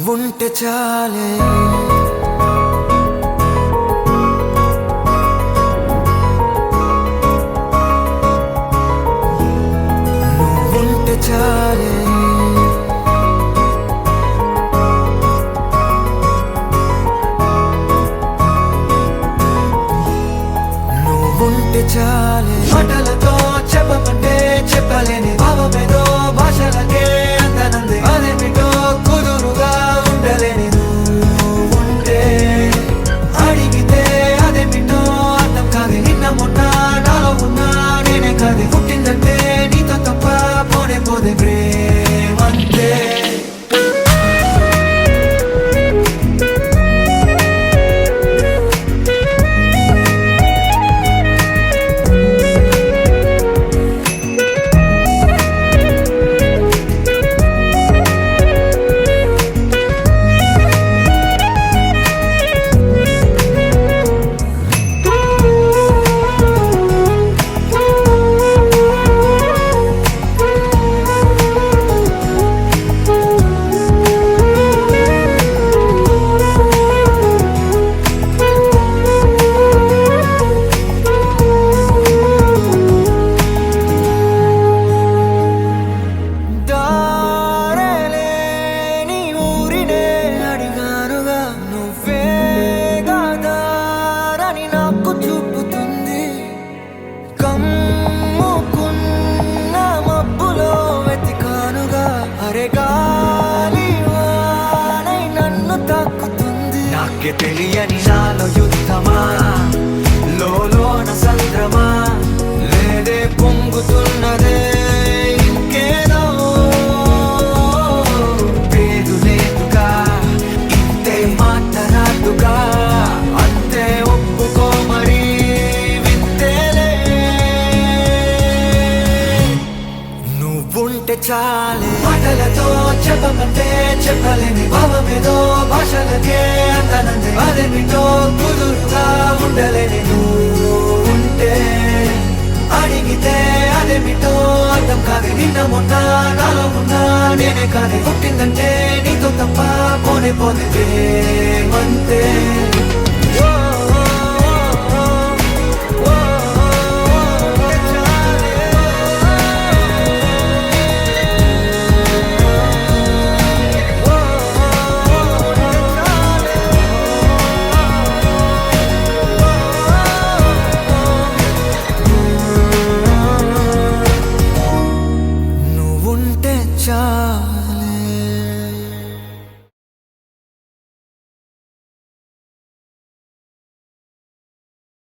ఉంటే చాలే ఉంటే చాలే నువ్వుంటే చాలే మాటలతో చెప్పమంటే చెప్పలేని భావమేదో భాషలకే అందనంది అదేమిటో కుదురుగా ఉండలేని నువ్వుంటే అడిగితే అదేమిటో అర్థం కాదు నిన్న మొన్న నాలో ఉన్నా నేనే కాదు పుట్టిందంటే నీతో తప్ప పోనే పోదే ప్రేమంతే నాకే తెలియని నాలో యుద్ధమా లోన సంద్రమా లేదే పొంగుతున్నదే ఇంకేదో పేరు లేదుగా ఇంతే మాటరాదుగా అంతే ఒప్పుకో మరి వింతేలే నువ్వుంటే చాలే మాటలతో చెప్పమంటే చెప్పలేని భావమేదో భాషలకే అందనంది అదేమిటో కుదురుగా ఉండలేని నువ్వుంటే అడిగితే అదేమిటో అర్థం కాదు నిన్న మొన్న నాలో ఉన్నా నేనే కాదు పుట్టిందంటే నీతో తప్ప పోనే పోతే ప్రేమంతే